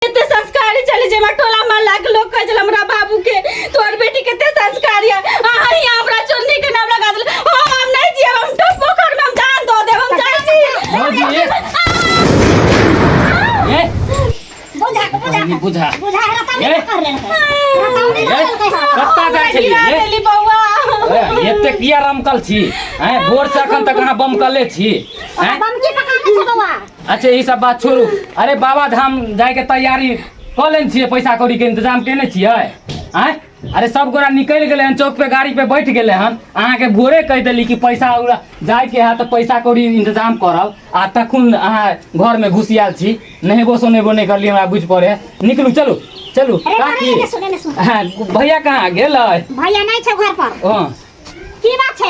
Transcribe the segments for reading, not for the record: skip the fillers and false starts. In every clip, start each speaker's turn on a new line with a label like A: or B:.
A: केते संस्कारी चले जे टोला मोहल्ला के लोग कह जल हमरा बाबू के तोर बेटी केते संस्कारी है आहा यहां हमरा चोन्नी के नाम लगा दल हम नहीं जिए हम तो पोखर में हम जान दो दे हम जाई छी
B: ये
C: बुझा
B: कत्ता जाय छलिए
A: ले बौआ
B: एते किया रमकल छी हैं भोर से अखन तक अहाँ बमकले छी हैं
C: बम की पकाने छ बौआ।
B: अच्छा ई सब बात छोड़ू। अरे बाबा धाम जाय के तैयारी क लेन छिए, पैसा कौड़ी के इंतजाम केने छिए हैं? अरे सब गोरा निकल गेले हन, चौक पे गाड़ी पे बैठ गेले हन। अहाँ के भोरे कह देली कि पैसा जाय के है तो पैसा कौड़ी इंतजाम करब आ तखन अहाँ घर में घुसियाल छी। नहेबो सोनेबो नहीं करली, हमरा बुझ पड़े। निकलू चलू चलू काकी। भैया कहाँ गेल?
C: भैया नहीं छे घर पर।
B: हां
C: की बात छे?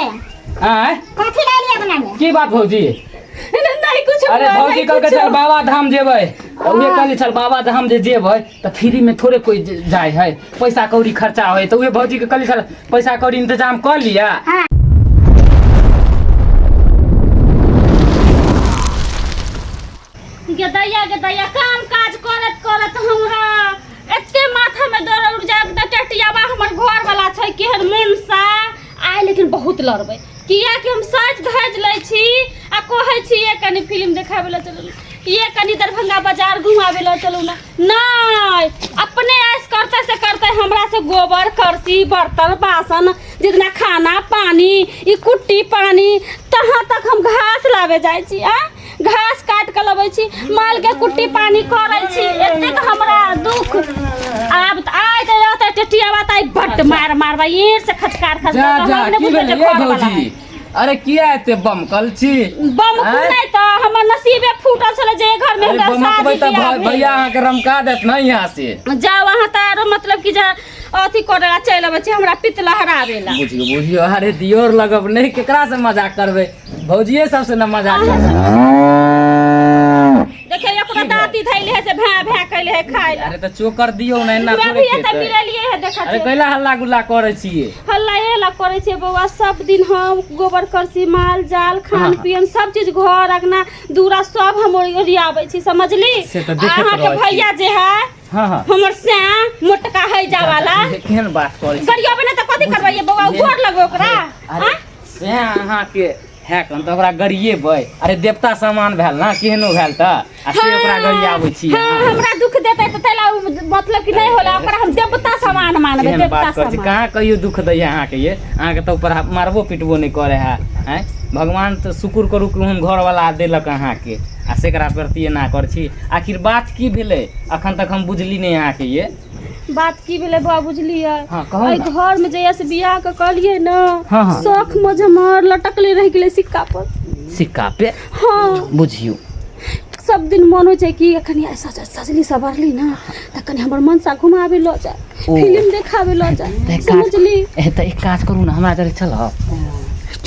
B: हैं
C: कथि डालिए बनाने?
B: की बात भौजी?
A: नहीं कुछ।
B: अरे भौजी कल के चल बाबा धाम जेबै। उहे कहली चल बाबा धाम जे जेबै त फ्री में थोड़े कोई जाय है, पैसा कौड़ी खर्चा होय। तो उहे भौजी के कहली चल पैसा कौड़ी इंतजाम कर लिया।
C: हां
A: गदैया काम काज करत करत हमरा एते माथा में दर्द उठ जाए त टटियाबा हमर घर वाला छै केहन मन सा आइ, लेकिन बहुत लड़बै किया कि हम सच धज लै छी आ कहै छी ये कनी फिल्म देखाबे ला चलू, ये कनी दरभंगा बाजार घुमाबे ला चलू ना। नहीं अपने ऐस करते से करते हमरा से गोबर करसी बर्तन बासन जितना खाना पानी ई कुट्टी पानी तहाँ तक हम घास लावे जाय छी। घास काट के लबै छी, माल के कुट्टी पानी करै छी। एतेक हमरा दुख आब त आइ त रहते टेटिया बात आई बट मार मारबा ईर से खचकार खच
B: जा जा की भेल ये भौजी? अरे किया एते बम कल छी?
A: बम नै त हमर नसीबे फूटल छले जे घर में हमरा शादी
B: त भैया अहाँ के रमका देत न यहां से।
A: जाओ वहां तारो मतलब कि जा अथी करेला चल अबै छी हमरा पित लहरावेला।
B: बुझियो अरे दियोर लगब नहीं केकरा से मजाक करबे? भौजीए सबसे न मजाक करबे।
A: देखे एकरा दाती धैले है से भै भै कइले है खाइ।
B: अरे त चोकर दियो नै ना थोड़े
A: खेते। त मिरलिए है देखा
B: अरे कैला हल्ला गुल्ला करे छिए?
A: हल्ला एला करे छे बौआ। सब दिन हम गोबर करसी माल जाल खान पियन सब चीज घर अगना दूरा सब हम ओरियाबै छी, समझली? अहाँ के भैया जे है
B: हां हां
A: हमर श्याम मोटका है जावाला
B: केहन बात करे छी?
A: गरियाबे न त कथि करबै बौआ? गोर लगो ओकरा।
B: अरे से अहाँ के है कन त ओकरा गरिएबै? अरे देवता सामान भेल ना, केहनो भेल त आ से ओकरा गरियाबै छी।
A: हां हमरा दुख देतै त तैला मतलब कि नहीं होला ओकरा हम देवता सामान मानबै। देवता सामान
B: कहाँ कहियो दुख दै अहाँ के ये? अहाँ के त ऊपर मारबो पिटबो नहीं करे है हैं? भगवान तो शुक्र करू कि हम घर वाला देलक अहाँ के आ सेकरा प्रति ना कर छी। आखिर बात की भेलै अखन तक हम बुझली नहीं अहाँ के ये?
A: बात की भेलै बा बुझलियै?
B: हां कहू
A: एहि घर में जैसे बियाह के कहलिए न
B: हाँ, हाँ।
A: शौक मजमर लटकले रह गेलै सिक्का पर।
B: सिक्का पे?
A: हाँ
B: बुझियो
A: सब दिन मन हो छै कि अखनी ऐसा सजली सवरली ना त कनी हमर मनसा घुमावे ल जा, फिल्म देखावे ल जा, समझली?
B: त एक काज करू ना हमरा जरे चल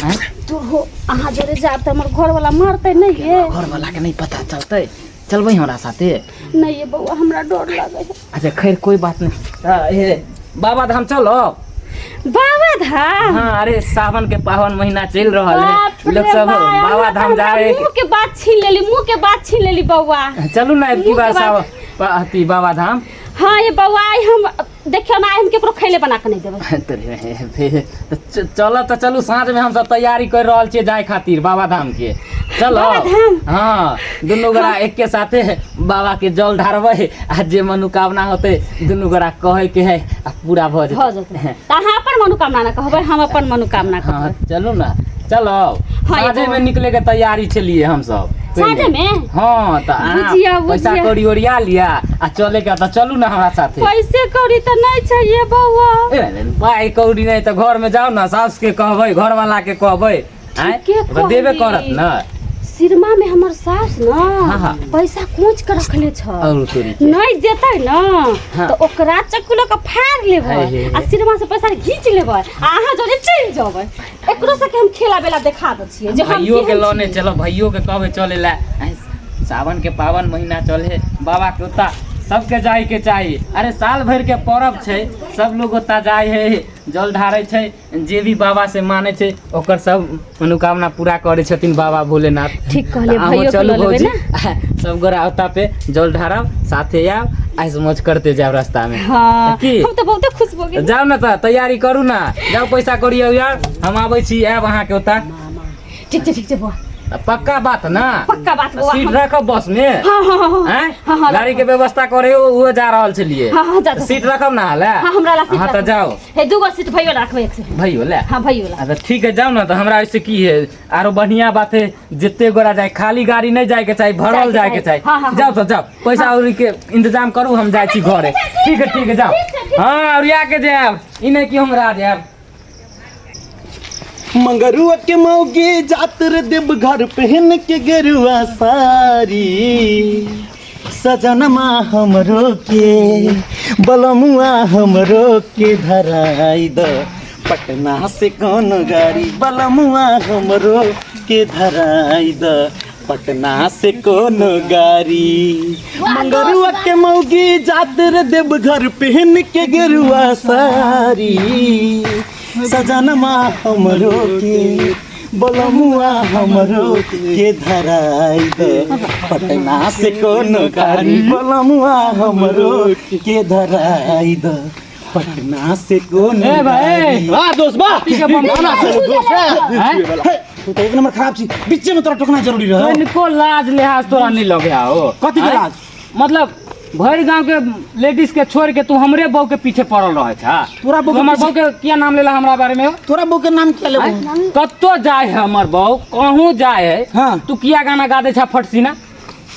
B: हैं?
A: तो हो अहाँ जरे जाब त हमर घर वाला मारतै नहीं ये?
B: घर वाला के नहीं पता चलतै? चलबै हमरा साथे?
A: नहीं ये बौआ हमरा डर लागै है।
B: अच्छा खैर कोई बात नहीं। बाबा धाम चलो।
A: बाबा धाम?
B: हाँ अरे सावन के पावन महीना चल रहा है, लोग सब बाबा धाम जा रहे।
A: मुंह के बात छीन लेली बौआ।
B: चलू ना अब की बार सावन बाबा धाम।
A: हाँ ये बौआ हम देखियो ना हम केकरो खैले बना के नहीं देबै।
B: चलो तो चलू साँझ में हम सब तैयारी कर रहल छियै जाए खातिर बाबा धाम के। चलो हाँ दुनू गोरा एक के साथे बाबा के जल ढारबै आ जे मनोकामना होते दुनू गोरा कहे के है आ पूरा भ
A: जेतै। त अहाँ अपन मनोकामना ना कहबै हम अपन मनोकामना कहबै।
B: हाँ चलू ना चलो साँझे में निकले के तैयारी चलिए हम सब।
A: साँझे में?
B: हाँ तो पैसा कौड़ी ओरिया लिया आ चले के त चलू ना हमरा साथे।
A: पैसे कौड़ी त नहीं चाहिए बौआ।
B: पाई कौड़ी नहीं तो घर में जाओ ना सास के कहबै घर वाला के कहबै देबे करत ना।
A: सिरमा में हमर सास ना पैसा खोज के रखले छ नहीं देतै ना तो ओकरा चक्कू के फाड़ लेबै आ सिरमा से पैसा घींच लेबै आ अहाँ जोरे चल जेबै। एकरो से के हम खेला बेला देखा द छियै जे
B: भाइयों के लोने चलो भाइयों के कहबै चले ला। सावन के पावन महीना चले बाबा के ओता सबके जाए के चाहिए। अरे साल भर के पर्व छै सब लोग ओता जाए है जल ढारे छै जे भी बाबा से माने छै ओकर सब मनोकामना पूरा करे छथिन बाबा भोलेनाथ।
A: ठीक कहले भाइयों के लेबे ना
B: सब गोरा ओता पे जल ढारब साथे आब ऐसे मौज करते जाओ रास्ता में।
A: हाँ
B: की?
A: हम तो बहुत खुश हो गए।
B: जाओ ना तो तैयारी करू ना, जाओ पैसा करियो यार, हम आबै छी आब अहाँ के ओता।
A: ठीक छै बुआ,
B: पक्का बात ना?
A: पक्का बात बुआ।
B: सीट रखब बस में।
A: हाँ हाँ हाँ
B: हैं?
A: हाँ, हाँ,
B: गाड़ी के व्यवस्था करे वो जा रहल छलिए।
A: हाँ, हाँ, जा, जा।
B: सीट रखब ना हाले?
A: हाँ हमरा ला सीट
B: हाँ तो
A: रखब।
B: जाओ।
A: हे दूगो सीट भइयो रखबै एक से।
B: भइयो ले।
A: हाँ भइयो ला।
B: अच्छा ठीक है, जाओ ना तो हमरा ऐसे की है आरो बढ़िया बात है, जितने गोरा जाए खाली गाड़ी नहीं जाए के चाहिए, भरल जाए के चाहिए।
A: हाँ, हाँ,
B: जाओ तो जाओ, पैसा उरी के इंतजाम करू, हम जाए छी घरे। ठीक है जाओ। हाँ और या के जाब, ई नहीं कि हमरा जाब।
D: मंगरुआ के मौगे जातर देव घर पहन के गेरुआ सारी, सजनमा हमरो के बलमुआ हमरो के धराई द, पटना से कौन गाड़ी बलमुआ हमरो के धराई द, पटना से कौन गाड़ी। मंगरुआ के मौगी जातर देव घर पहन के गेरुआ सारी, सजनमा हमरो के बलमुआ हमरो के धराई द, पटना से कौन गाड़ी बलमुआ हमरो के धराई द, पटना से कौन
B: ए भाई,
D: वाह दोस्त वाह,
B: ठीक है बम
D: तू तो एक नंबर खराब छी, बीच में तोरा टोकना जरूरी रहे।
B: इनको लाज लिहाज तोरा नहीं लगे हो।
D: कथी के
B: हैं?
D: लाज?
B: मतलब भर गांव के लेडीज के छोड़ के तू हमरे बहू के पीछे पड़ल रहे छा।
D: तोरा बहू के
B: हमर
D: पीछे-
B: बहू के क्या नाम लेला हमरा बारे में हो?
D: तोरा बहू के नाम क्या लेबो?
B: कत्तो जाए है हमर बहू, कहूँ जाए है।
D: हाँ।
B: तू किया गाना गा दे छा फटसीना?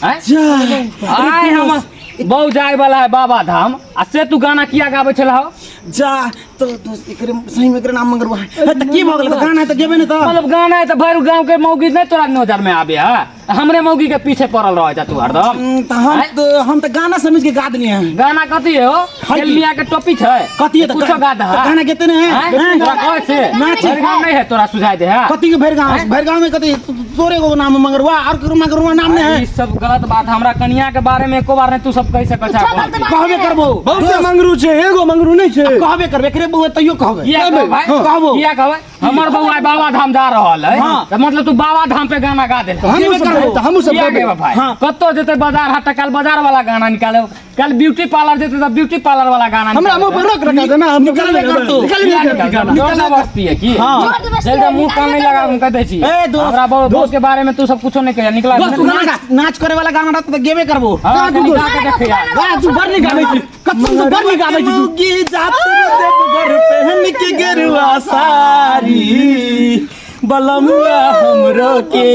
B: हैं?
D: जा
B: आय हम बहू जाए वाला है बाबा धाम, आ से तू गाना किया गावे छला हो?
D: जा तो दोस्त एकरे सही में एकरे नाम मंगरवा है त की भ गेल त गाना त गेबे न त।
B: मतलब गाना है तो भर गांव के मौगी नहीं तोरा नजर में आवे है, हमरे मौगी के पीछे पड़ल रहे जा तू हरदम।
D: त हम त गाना समझ के गा देनी है।
B: गाना कथी है हो? खेलमिया के टोपी छै,
D: कथी है त
B: कुछो गा दे।
D: गाना गेते ने है
B: तोरा कहे से
D: नाच।
B: भर गांव नहीं है तोरा सुझाई दे है?
D: कथी के भैर गांव में कथी तोरे को नाम मंगरवा और करो मंगरवा नाम ने
B: ई
D: है।
B: सब गलत बात, हमरा कन्या के बारे में एको बार नहीं तू सब कैसे कछा
D: कहबे करबो
E: बहुत मंगरू छे, एगो मंगरू नहीं छे।
D: कहबे करबे एकरे बउआ तइयो कहबे।
B: किया कहबै भाई?
D: कहबो
B: किया कहबै? हमर बउआ आइ बाबा धाम जा रहल है,
D: हाँ।
B: त मतलब तू बाबा धाम पे गाना गा दे।
D: हमहूँ सब कहबै,
E: हमहूँ सब
B: किया
E: कहबै।
B: कहबै भाई?
D: हाँ।
B: कत्तो जेते बाजार हाट, कल बाजार वाला गाना निकाले, कल ब्यूटी पार्लर जेते त ब्यूटी पार्लर वाला गाना
E: हमरा मुंह पर रोक रखा देना, हम
D: निकल कर तू
B: निकल बस्ती है की?
D: हाँ।
B: जल्दी मुंह कान नहीं लगा हम कह दे छी।
D: ए, दोस्त,
B: हमरा दोस्त के बारे में तू सब कुछो नहीं कह निकला।
D: दोस्त तू नाच करे वाला गाना रहत त गेबे करबो।
B: हां तू गा के देख यार।
D: गा तू बर नहीं गाबै छी, कसम से बर नहीं गाबै छी तू। गी जात देव घर पहन के गेरुआ सारी, बलमुआ हमरो के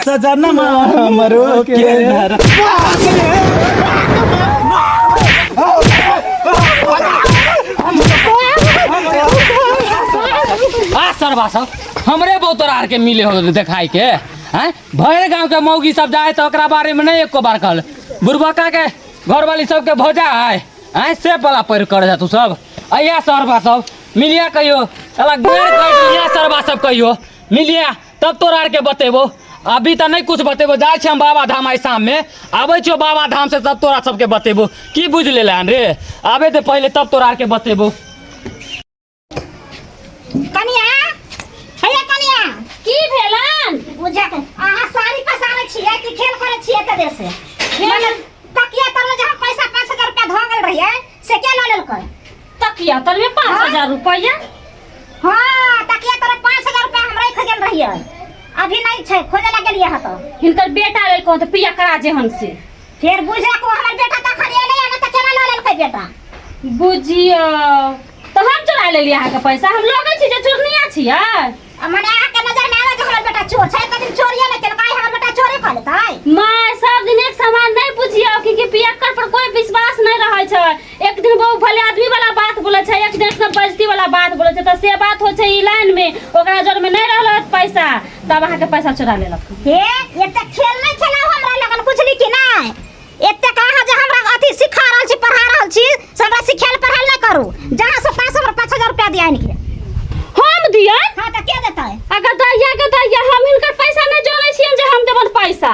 D: सजनमा हमरो के धर।
B: आ सरवा सब हमरे बहुतोरा आर के मिले हो देखाई के हैं? भर गांव के मौगी सब जाए तो ओकरा बारे में नहीं एको बार कहल। बुरबका के घर वाली सब के भौजा है हैं? से पला पैर कर जा तू सब। अया सरवा सब मिलिया कहियो, साला गेर कहिया सरवा सब कहियो मिलिया, तब तोरा आर के बतेबो। अभी तो नहीं कुछ बतेबो, जाए छे हम बाबा धाम आई शाम में, आबै छो बाबा धाम से तब तोरा सबके बतेबो। की बुझ ले रे? आबे तो पहले तब तोरा आर के बतेबो।
C: कनिया हैया कनिया
A: की भेलन?
C: बुझा के अहाँ साड़ी पसारै छियै कि खेल करै छियै त देर से मने तकिया तर में जहां पैसा 5000 रुपया ध गेल रहिए से क्या ल लेलकै?
A: तकिया तर में 5000 रुपया?
C: हां तकिया तर 5000 रुपया हम रख गेल रहिए, अभी नहीं छै, खोजे ला गेलिए ह त।
A: हिनकर बेटा लेल कहत पिया करा जेहन से।
C: फिर बुझा को हमर बेटा त खरिए ले न त केना ल लेलकै बेटा?
A: बुझियो तो हम चुरा लेलिए अहाँ के पैसा, हम लोगे छी जे चोरनिया छियै।
C: मने अहाँ के नजर में आवे जे हमर बेटा चोर छै, त दिन चोरिए न केलकै, हमर बेटा चोरी क लेतै।
A: माय सब दिन एक समान नहीं बुझियो कि पियक्कर पर कोई विश्वास नहीं रहे छै। एक दिन बहु भले आदमी वाला बात बोले छै, एक दिन एकदम बेइज्जती वाला बात बोले छै, त से बात हो छै ई लाइन में, ओकरा जोर में नहीं रहल पैसा, तब अहाँ के पैसा चुरा लेलक।
C: हे एते खेल नहीं खेलाओ हमरा लगन, बुझली कि नहीं? एते कहा जे हमरा अथी सिखा रहल छी, पढ़ा रहल छी, से हमरा सिखाएल पढ़ाएल नहीं करू। जहां से 5000 रुपया दिया इनके।
A: हम दियै?
C: हां त के देतै?
A: अगर दैया हम हिनकर पैसा नहीं जोड़े छियन जे हम देबन पैसा।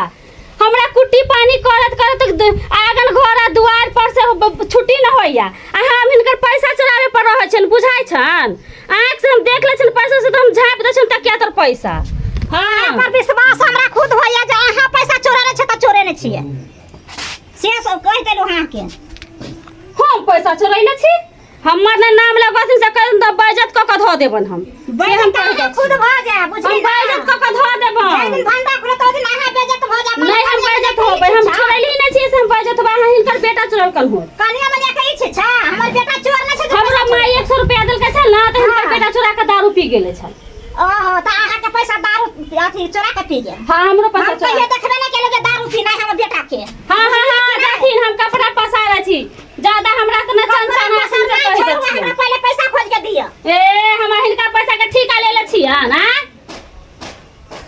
A: हमरा कुट्टी पानी करत करत आंगन घर दुआर पर से छुट्टी न होइया, आ हम हिनकर पैसा चुरावे पर रहै छन, बुझाइ छन? आंख से हम देख ले छन पैसा से, तो हम झाप दे छन तकिया तर पैसा।
C: हां पर विश्वास हमरा खुद होइया जे अहाँ पैसा चोरा ले छ त चोरे ने छिए। से सब कह देलु अहाँ के।
A: पैसा चोरैले छी हमर ना नाम लगथिन से कहन त बेइज्जत क धो देबन हम
C: हम खुद भ जा बुझली
A: हम बेइज्जत क धो देबन
C: दिन भंडा खुले तो दिन आहा बेइज्जत हो जा
A: नहीं हम बेइज्जत होबै हम चोरैली नहीं छी से हम बेइज्जत होबै अहाँ हिनकर बेटा चोरल कन हो
C: कनिया में लेके छै छा हमर बेटा चोर न छै
A: हमरा माई 100 रुपया देल के छल ना त हिनकर बेटा चोरा के दारू पी गेले छल
C: ओहो त आहा के पैसा दारू अथी चोरा के पी गेल
A: हां हमरो पैसा
C: हम कहिए देखबे नहीं केले जे दारू पी नहीं हमर बेटा के
A: हां देखिन हम कपड़ा पसारे छी ज्यादा हमरा त न चंचन आसन से कहि दे छी
C: हमरा पहले पैसा खोज के दिया
A: ए हम हिनका पैसा के ठिका लेले छी ना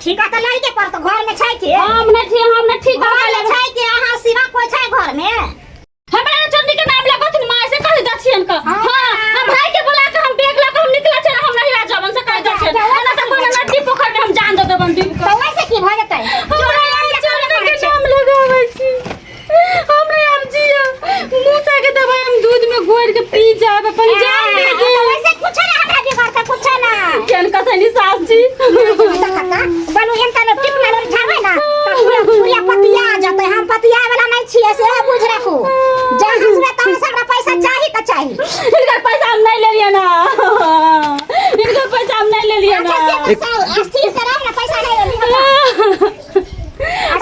C: ठीका त लई के पर तो घर में छै के
A: हम न ठिका
C: घर
A: ले
C: में छै के आहा सिवा कोई छै घर में
A: हमरा चंडी के नाम लगथिन माय से कहि द छियन का हां हम भाई के बुला के हम बैग लेके हम निकला छै हम नहीं ला जवन से कहि द छियन ना त कोनो नदी पोखर में हम जान दे देबन दीप
C: तो वैसे की भ जतै
A: हमरा चंडी के नाम लगाबै छी हमरा अब जिया मूसा के दवाई हम दूध में घोर के पी जाब अपन जान दे दे
C: वैसे कुछ ना हमरा के करता कुछ ना
A: केन कसनी सास जी
C: बनू एनता ने टिप ना झावे ना तो पूरा पतिया जतै हम पतिया वाला नहीं छिए से बुझ रखू जे हसबे त हमरा पैसा चाही त चाही
A: इनकर पैसा हम नहीं ले लिया ना इनकर पैसा हम नहीं ले लिया ना
C: अस्थिर से रह ना पैसा नहीं ले लिया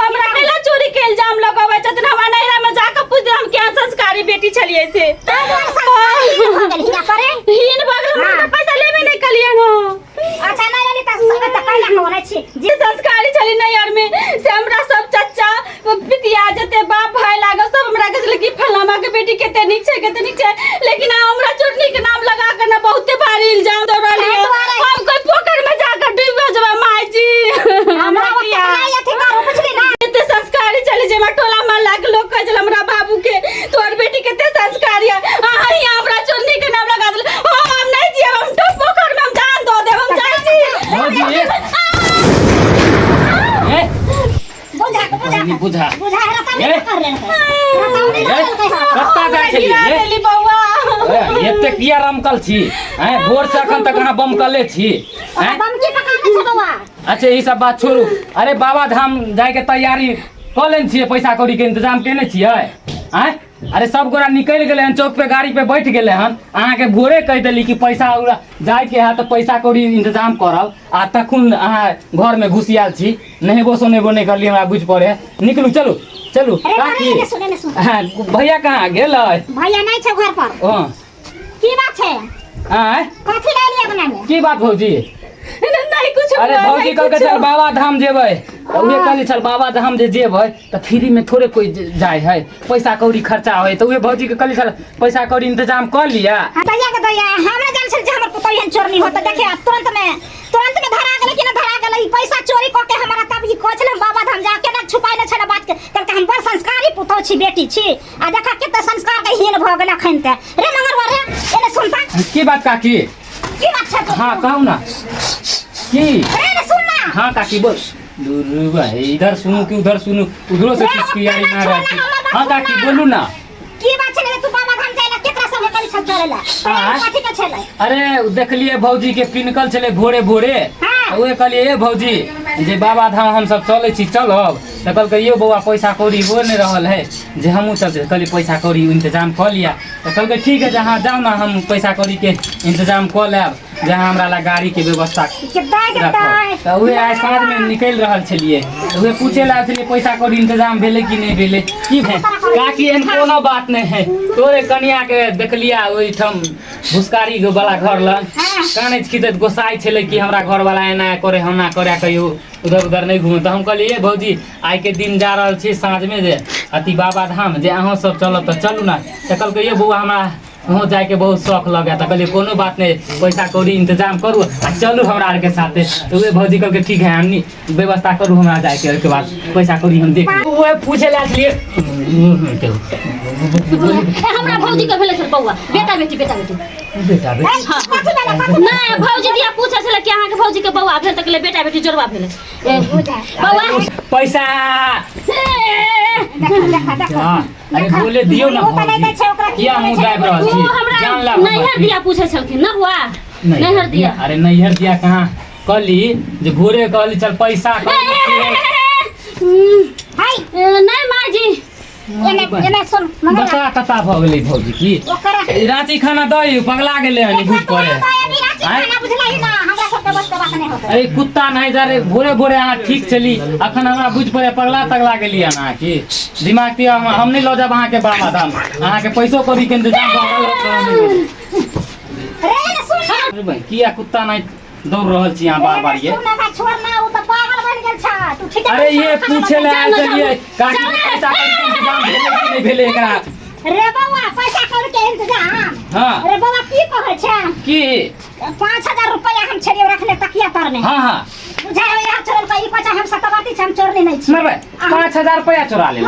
A: हमरा केला चोरी के इल्जाम लगाबै छथिन हमरा नैरा में जाके पूछ हम क्या संस्कारी बेटी छलिए से हीन बगल में पैसा लेबे नहीं कलिए ना
C: अच्छा नहीं लेली त सब त कहला होना छी
A: जी संस्कारी छली नैर में से हमरा सब चच्चा पितिया जते बाप भाई लागे सब हमरा कहले कि फलामा के बेटी केते नीक छै लेकिन हमरा चोरनी के नाम लगा के ना बहुते भारी इल्जाम दे रहली हम कोई पोखर में जाकर डूब जबे माई जी
C: हमरा ओते अथी करू बुझली ना
A: केते संस्कारी चली जे मा टोला मोहल्ला के लोग कह हमरा बाबू के तोर बेटी केते संस्कारी है अहाँ ही हमरा चोरनी के नाम लगा देल हम नहीं जिए हम तो पोखर में हम जान दो दे हम जाई छी
B: भौजी ए
C: बुझा
B: बुझा
C: रता नहीं कर रहे
B: कत्ता जाय छलिए
A: लेली बौआ
B: एते किया रमकल छी हैं भोर से अखन तक अहाँ बमकले छी हैं
C: बम की पका के छ बौआ
B: अच्छा ई सब बात छोड़ू अरे बाबा धाम जाए के तैयारी क लेन छिए पैसा कौड़ी के इंतजाम केने छिए हैं अरे सब गोरा निकल गेले हन चौक पे गाड़ी पे बैठ गेले हन अहाँ के भोरे कह देली कि पैसा उड़ा जाए के है तो पैसा कौड़ी इंतजाम करब आ तखन अहाँ घर में घुसियाल छी नहेबो सोनेबो नहीं करली हमरा बुझ पड़े निकलू चलू चलू काकी हां भैया कहाँ गेल
C: भैया नहीं छ घर पर
B: हां
C: की बात है
B: हैं
C: कथि ले लिया बना में
B: की बात भौजी
A: नहीं कुछ
B: अरे भौजी कल के चल बाबा धाम जेबै उहे कहली चल बाबा धाम जे जेबै त फ्री में थोड़े कोई जाय है पैसा कौड़ी खर्चा होय त उहे भौजी के कहली चल पैसा कौड़ी इंतजाम कर लिया
C: हटैया के दैया हमरा जान से जे हमर पुतौ एहन चोरनी होत देखे तुरंत में धरा गेलै कि ना धरा गेलै पैसा चोरी क के हमरा तब ई कहले बाबा धाम जा के ना छुपाई न छला बात के कहलके हम बड़ संस्कारी पुतौ छी बेटी छी आ देखा केते संस्कार के हीन भ गेल अखन ते रे मंगरवा रे एने सुनता
B: की बात काकी
C: की बात छै
B: हां कहू ना की
C: रे ने सुन ना
B: हां काकी बोल दूर भाई इधर सुनू कि उधर सुनू उधरो से किसकियारी ना रहती हां काकी बोलू ना
C: की बात छै तू बाबा धाम जाइला केकरा संगे करी छ चलेला कथि के छले
B: अरे देखलिए भौजी के पिनकल चले भोरे भोरे उहे कहलिए ए भौजी जे बाबा धाम हम सब चले छी चलब त कहलकै यो बौआ पैसा कौड़ी हो नहीं रहल है जे हमहू सब कहली पैसा कौड़ी इंतजाम कर लिया त कहलकै ठीक है जहाँ जाओ ना हम पैसा कौड़ी के इंतजाम कर लेब जहाँ हमरा ला गाड़ी के व्यवस्था त उहे आज साँझ में निकल रहल छलिए उहे पूछे ला छलिए पैसा कौड़ी इंतजाम भेले कि नहीं भेले की है काकी एहन कोनो बात नहीं है तोरे कनिया के देखलिया ओई ठम भुसकारी वाला घर ल काने खिदत गोसाई छले कि हमरा घर वाला एना करे हम ना करे कहियो उधर उधर नहीं घूमे तो हम कहलिए भौजी आई के दिन जा रहल छी साँझ में जे अति बाबा धाम जे अहाँ सब चलब तो चलू ना तो कहलकै ये बउआ हमरा वहाँ जाए के बहुत शौक लगे तो कहलिए कोनो बात नहीं पैसा कौड़ी इंतजाम करू आ चलू हमरा आर के साथे तो वे भौजी कहलकै ठीक है हमनी व्यवस्था करू हमरा जाए के के बाद पैसा कौड़ी हम देख वो पूछे ला लिए
A: हमरा भौजी के भेले छल बौआ बेटा बेटी
B: बेटा
A: नहीं भौजी दिया पूछे छल कि अहाँ के भौजी के बौआ भेल त कहले बेटा बेटी जोड़वा भेले बौआ
B: पैसा अरे बोले दियो ना किया मुंह दाब रहल छी जान ला
A: नैहर दिया पूछे छलखिन ना बुआ नैहर दिया
B: अरे नैहर दिया कहाँ कहली जे भोरे कहली चल पैसा
A: नहीं माँ जी
C: एने सुन
B: बता कता भ गेलै भौजी की
C: ओकर
B: रांची खाना दई पगला गेले हनी बुझ पड़े अरे कुत्ता नहीं जा रे भोरे भोरे अहाँ ठीक चली अखन हमरा बुझ पड़े पगला तगला गेली अहाँ की दिमाग के हम नहीं लो जब अहाँ के बाबा धाम अहाँ के पैसो करी के इंतजाम अरे भाई किया कुत्ता नहीं दौड़ रहल छी यहाँ बार बार ये अरे ये पूछे ले आयल छलिए काकी पैसा करी के इंतजाम भेले कि नहीं भेले एकरा
C: रे बाबा पैसा कर के इंतजाम
B: हां
C: रे बाबा की कहै छै
B: की
C: 5000 रुपया हम छलिए रखले तकिया तर में
B: हां
C: बुझा यहाँ चोरल का ई पैसा हम सतबाती हम चोरने नहीं छी
B: मरबे 5000 रुपया चोरा ले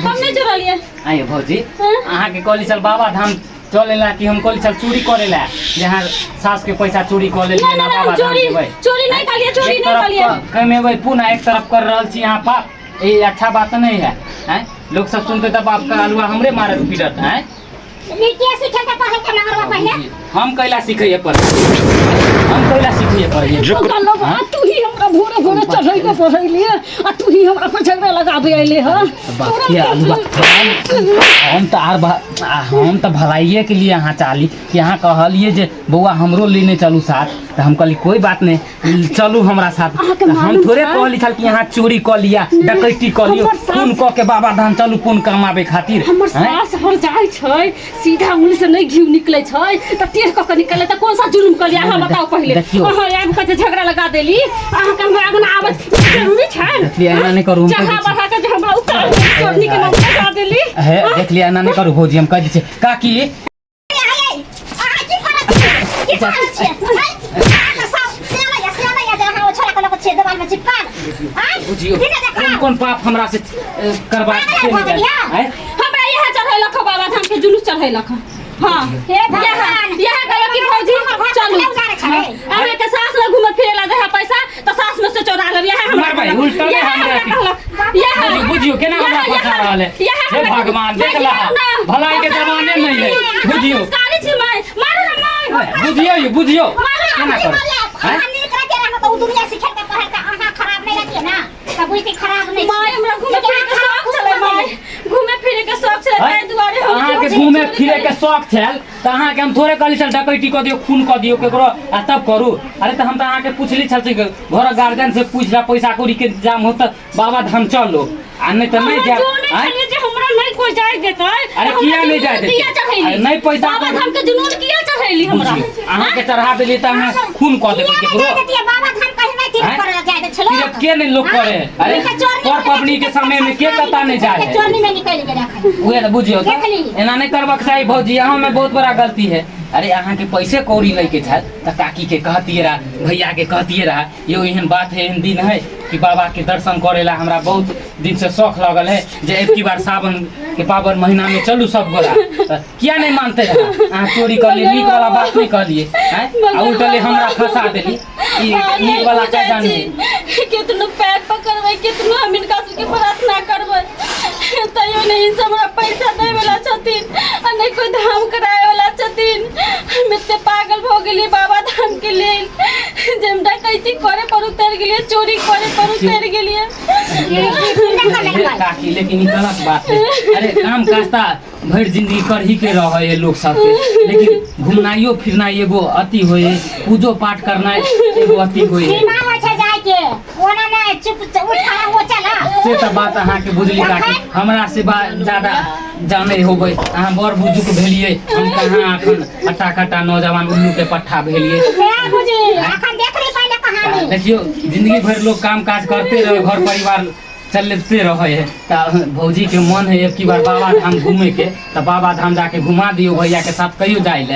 A: हम नहीं चुरा लिए
B: आइए भौजी अहाँ के कहली चल बाबा धाम चले ला कि हम कहली चल चोरी करे ला जहाँ सास के पैसा चोरी कर ले ना बाबा धाम जेबै
A: चोरी नहीं कर लिए चोरी नहीं कर लिए
B: कमेबै पुनः एक तरफ कर रहल छी यहाँ पाप ये अच्छा बात नहीं है हैं लोग सब सुनते तब आपका अलुआ हमरे मारत पीटत हैं
C: नीचे सीखे के पढ़े के नगरवा पहले
B: हम कैला सीखिए पर हम कैला सीखिए पर ये
A: तू ही हमरा भोरे भोरे चढ़ै के पढ़ै लिए आ तू ही हमरा पर झगड़ा लगाबे आइले ह
B: बात के अलुआ हम तो भलाइए के लिए यहाँ चाली कि यहाँ कहलिए जे बउआ हमरो लेने चलू साथ तो हम कहली कोई बात नहीं चलू हमरा साथ हम थोड़े कहली छल कि यहाँ चोरी कर लिया डकैती कर लियो खून क के बाबा धाम चलू पून कमाबे खातिर
A: हमर सास हर जाइ छै सीधा मुंह से नहीं घी निकले छै त टेढ़ क के निकले त कोन सा जुलुम कर लिया अहाँ बताओ पहले अहाँ आब के झगड़ा लगा देली अहाँ के हमरा आगना आवे जरूरी छै
B: देखलिए एना नहीं करू
A: जहाँ बढ़ा के हमरा उतार चोरनी के नाम लगा देली
B: है देखलिए एना नहीं करू भौजी हम कह दै छी काकी कौन पाप हमरा से करवा
A: हमरा यहाँ चढ़ैलक बाबा धाम के जुलूस चढ़ैलक हाँ यहाँ गयो कि भौजी चलू अहाँ के सास लग घूमे फिरे ला दे पैसा तो सास में से चोरा ले यहाँ हमरा
B: भाई उल्टा यहाँ बुझियो केना हमरा फंसा रहल है हे भगवान देखला भलाई के जमाने नहीं है बुझियो
A: काली छी माय मारो ना माय
B: बुझियो केना कर हैं
C: दुनिया सीखे के पढ़े के अहाँ खराब नहीं रखिए ना तब बुझते खराब नहीं
A: माय हमरा घूमे फिरे के शौक चले माय घूमे फिरे के शौक चले ताई दुआरे
B: अहाँ के घूमे फिरे के शौक छल त अहाँ के हम थोड़े कहली चल डकैती क दियो खून क दियो केकरो आ तब करू अरे त हम त अहाँ के पूछली छल घर गार्जियन से पूछला पैसा कौड़ी के इंतजाम हो त बाबा धाम चलो आ नहीं त नहीं जा
A: जे हमरा नहीं कोई जाय देतै
B: अरे किया नहीं जाय देतै अरे नहीं पैसा
A: बाबा धाम के जुनून किया चढ़ैली हमरा
B: अहाँ के चढ़ा देली त हम खून क देबै केकरो
C: बाबा धाम कहीं नहीं तीर कर जाय दे छलो
B: तीर के नहीं लोग करे अरे पर पबनी के समय में के पता नहीं जाए
C: चोरनी में निकल के रखा
B: उहे त बुझियो त एना नहीं करबक चाही भौजी अहाँ में बहुत बड़ा गलती है अरे अहाँ के पैसे कौड़ी लेके छल त काकी के कहतिए रहा भैया के कहतिए रहा यो एहन बात है एहन दिन है कि बाबा के दर्शन करेला हमरा बहुत दिन से शौक लगल है जे एक की बार सावन के पावन महीना में चलू सब गोरा किया नहीं मानते रहा अहाँ चोरी कर लिए नीक वाला बात नहीं कहलिए हैं उल्टले हमरा फंसा देली ई नीक वाला का जानी
A: कितनो पैर पकड़बै कितनो हम इनका से प्रार्थना करबै तैयो नहीं हमरा पैसा दे वाला छथिन आ नहीं कोई धाम कराए वाला छथिन हम इतने पागल हो गेली बाबा धाम के लेल जेम डकैती करे पर उतर गेलिए चोरी करे पर उतर गेलिए
B: काकी लेकिन ई गलत बात है अरे काम कास्ता भर जिंदगी कर ही के रहे है लोग सब के लेकिन घूमनाइयो फिरनाइ एगो अति होए पूजो पाठ करना एगो अति होए से तो बात अहाँ के बुझली काकी हमरा से ज्यादा जाने होबै अहाँ बड़ बुजुर्ग भेलिए हम कहाँ अखन अट्टा कट्टा नौजवान उल्लू के पट्ठा भेलिए देखियो जिंदगी भर लोग काम काज करते रहे घर परिवार चलते रहे है त भौजी के मन है एक बार बाबा धाम घूमे के तो बाबा धाम जाके घुमा दियो भैया के साथ कहियो जाए ले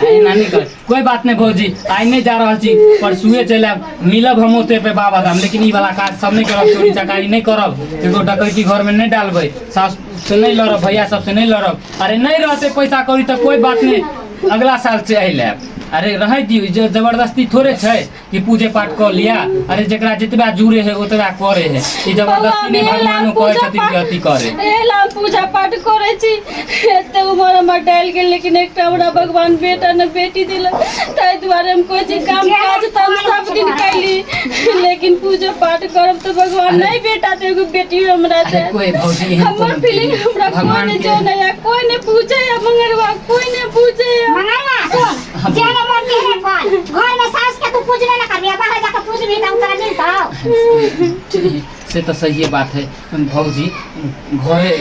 B: एना नहीं कर कोई बात नहीं भौजी आई नहीं जा रहा छी परसुए चले मिलब हम ओते पे बाबा धाम लेकिन ई वाला काज सब नहीं करब चोरी चकारी नहीं करब एगो डकैती घर में नहीं डालबै सास से नहीं लड़ब भैया सब से नहीं लड़ब अरे नहीं रहते पैसा कौड़ी तो कोई बात नहीं अगला साल से आई ले अरे रह दियो जो जबरदस्ती थोड़े छै कि पूजे पाठ कर लिया अरे जेकरा जितबा जुड़े है ओतबा करे है ई जबरदस्ती नहीं भगवानो कहै छथिन कि अति करे
A: एला पूजा पाठ करे छी एते उमर में डाल गेल लेकिन एकटा हमरा भगवान बेटा ने बेटी दिल ताई दुआरे हम कोई चीज काम काज तो हम सब दिन कैली लेकिन पूजा पाठ करब तो भगवान नहीं बेटा ते एगो बेटी हमरा
B: अरे
A: दे
B: कोई भौजी एहन
A: हमर
B: तो
A: फीलिंग हमरा कोई
B: भगवान
A: ने
B: के-
A: जो नहीं कोई ने पूछे या मंगरवा कोई ने पूछे
C: मंगाइला सुन जेने मन के है कौन घर में सास के तू पूजने ना करबी बाहर जाकर पूजबी त उतरा मिलता
B: से तो सही बात है भौजी घरे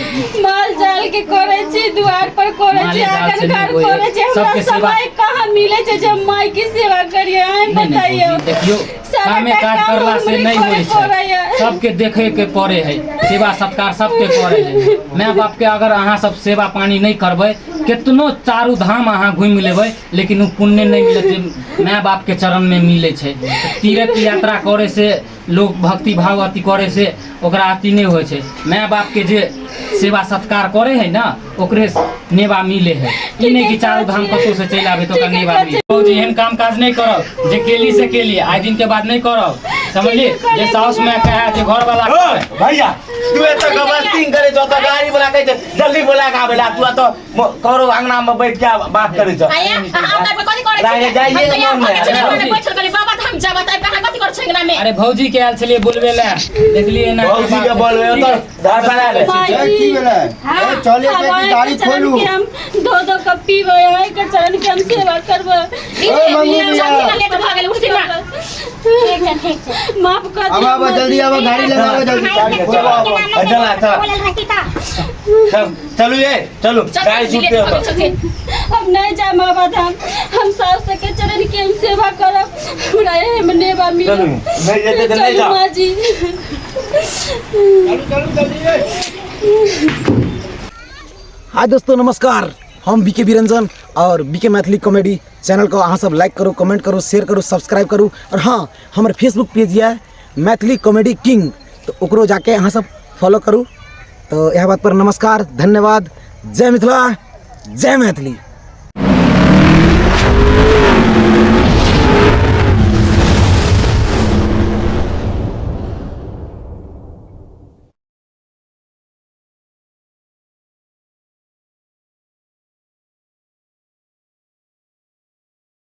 A: माल जाल के करे छी द्वार पर करे
B: माले
A: छी
B: जाल से
A: आंगन घर
B: नहीं
A: करे छी हमरा
B: सबके सेवा-
A: समय कहाँ मिले छै जब माई की सेवा करिए आए
B: नहीं, नहीं,
A: बताइए
B: भौजी, देखियो
A: सारा
B: कामे काज
A: काम
B: करला से
A: हमरे
B: नहीं
A: करे
B: होई
A: पड़ैए।
B: छै सबके देखे के पड़े है सेवा सत्कार सबके करे है माय बाप के अगर अहाँ सब सेवा पानी नहीं करबै कितनो चारू धाम अहाँ घूम लेबै लेकिन उ पुण्य नहीं मिलत जे माय बाप के चरण में मिले छै तीर्थ यात्रा करे से लोग भक्ति भाव अति करे से ओकरा अति नहीं होइ छै माय बाप के जे सेवा सत्कार करे है ना ओकरे नेवा मिले है ई नहीं कि चारू धाम कतौ से चलि आबे तो ओकरा नेवा मिले भौजी एहन काम काज नहीं करब जे केली से केली आइ दिन के बाद नहीं करब समझली जे साउस में कहे जे घर वाला
D: ओए भैया तू एत गबस्टिंग करे छ त गाड़ी बोला कहै छ जल्दी बोला का बेला तू त करो अंगना में बैठ के बात करे छ
F: आया हम त कथि करे
D: रागे जाइए मन में
F: बैठल करी बाबा धाम जाबा त कहां कथि करे छंगना में
B: अरे भौजी के आयल छलिए बोलबे ले देखलिए ना
D: भौजी के बोलबे त धार बना ले
E: की भेलै ए चले के की गाड़ी खोलू
A: हम दो कप पीबे आए के चरण के हम सेवा करबे
E: ओ मंगू भैया
F: लेट भ गेल उठि ना
C: ठीक है ठीक है
A: माफ कर
E: अब आवा जल्दी आवा गाड़ी लगाओ जल्दी गाड़ी खोलो
D: चला चला
C: बोलल रहती ता
D: चलू ये चलो गाड़ी छूटते हो
A: अब नहीं जाए बाबा धाम हम सास के चरण की हम सेवा करब हमरा एहे में नेवा मिले
D: चलू नहीं जेते तो नहीं
A: चलू
D: जाओ
A: माँ जी
G: हाय दोस्तों नमस्कार हम बीके बिरंजन और बीके मैथिली कॉमेडी चैनल को अहाँ सब लाइक करो कमेंट करो शेयर करो सब्सक्राइब करो और हाँ हमारे फेसबुक पेज है मैथिली कॉमेडी किंग तो ओकरो जाके अहाँ सब फॉलो करू तो यह बात पर नमस्कार धन्यवाद जय मिथिला जय मैथिली।